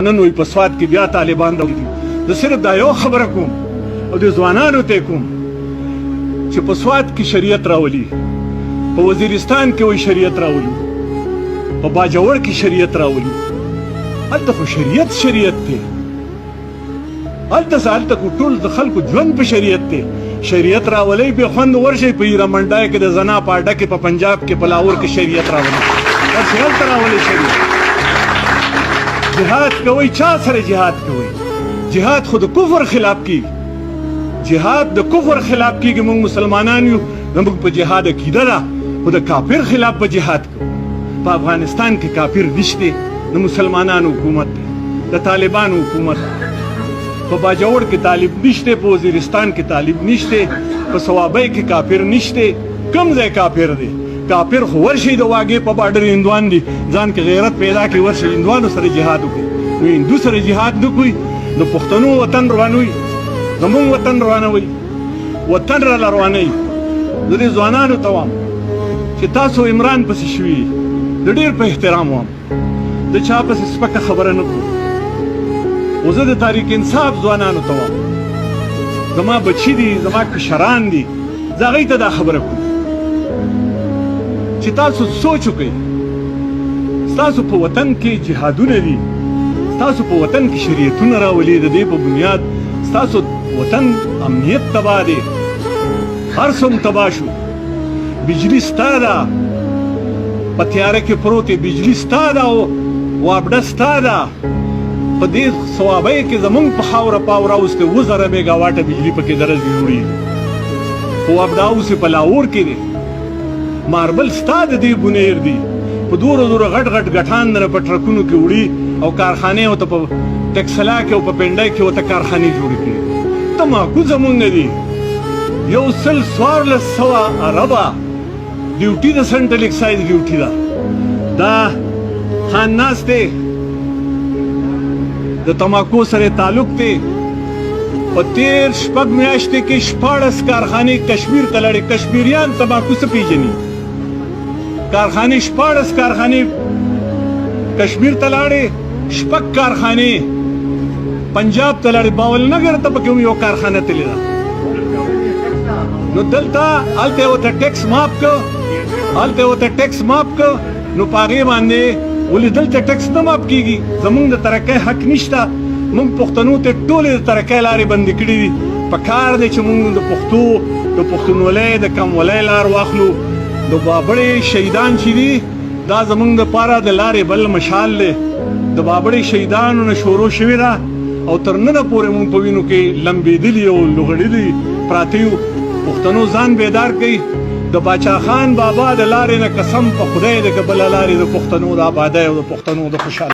نن وي په سواد کې بیا طالبان راغلي زه صرف دا یو خبره کوم او د ځوانانو ته کوم چې په سواد کې شریعت راولي، په وزیرستان کې وي شریعت راولي، په باجوړ کې شریعت راولي. هلته خو شریعت دی، هلته ټول د خلکو ژوند په شریعت دی. شریعت راولي به خوند ورشي په ایرمنډای کې د زنا په اډه کې، په پنجاب کې، په لاهور کې شریعت راولي. ورشي هلته راولي شریعت. جهاد کوي، چا سره جهاد کوي؟ جهاد خو د کفر خلاف کیږي، جهاد د کفر خلاف کیږي. موږ مسلمانان یو، موږ په جهاد عقیده ده، خو د کافر خلاف په جهاد کوو. په افغانستان کې کافر نشته، د مسلمانانو حکومت دی، د طالبانو حکومت. په باجوړ کې طالب نشته، په وزیرستان کې طالب نشته، په صوابۍ کې کافر نشته. کوم ځای کافر دی؟ کافر خو ورشي د واګې په باډر هندوان دي، ځان کې غیرت پیدا کړي، ورشي هندوانو سره جهاد وکړي. نو هندو سره جهاد نه کوي، د پښتنو وطن روانوي، زمونږ وطن روانوي، وطن راله روانوي. زه دې ځوانانو ته وایم چې تاسو عمران پسې شوي، د ډېر په احترام وایم، د چا پسې سپکه خبره نه کوو. خو زه د تحریک انصاف ځوانانو ته وایم، زما بچي دي، زما کشران دي، زه هغوی ته دا خبره کوم چې تاسو سوچ وکئ. ستاسو په وطن کې جهادونه دي، ستاسو په وطن کې شریعتونه راولي، د دې په بنیاد ستاسو وطن امنیت تباه دی، هر څه تباه شو. بجلی ستا ده، په تیاره کې پروت دی، بجلی ستا ده او وابډه ستا ده. په دې صوابۍ کې زمونږ په خاوره پاوره اوس کې 2000 میګا واټه بجلی پکې درز جوړي، خو وابډه اوس په لاهور کې دی. ماربل ستا د دې بنیر دی، په دوره غټ غټان نه په ټرکونو کې وړي او کارخانې ورته په ټکسلا کې او په پنډای کې ورته کارخانې جوړې کړي. تماکو زمونږ نه دي. 11400 اربه ډیوټي د سنټرل ایکسایز ډیوټي ده. دا خان ناس دی، د تماکو سره تعلق دی. په تیر شپږ میاشتې کې 14 کارخانې کشمیر ته لاړې. کشمیریان تماکو څه پیژني؟ کارخانې 14 کارخانې کشمیر ته لاړې، 6 کارخانې پنجاب ته لاړې. باولنګر ته پکې یو کارخانه تللی ده. نو دلته هلته ورته ټیکس ماف کړه، هلته ورته ټیکس ماف کړه، نو په هغې باندې ولې دلته ټیکس نه ماف کېږي؟ زمونږ د ترقۍ حق نشته. موږ پښتنو ته ټولې د ترقۍ لارې بندې کړي دي. په کار دی چې موږ د پښتو د پښتونولۍ د کمولۍ لار واخلو. د بابړې شهیدان چې دي، دا زمونږ دپاره د لارې بل مشال دی. د بابړې شهیدانو نه شروع شوې ده او تر ننه پورې موږ په وینو کې لمبېدلي او لغړېدلي پراته یو. پښتنو ځان بیدار کوي. د باچا خان بابا د لارې نه قسم په خدای دی که بله لارې د پښتنو د آبادۍ او د پښتنو د خوشحالۍ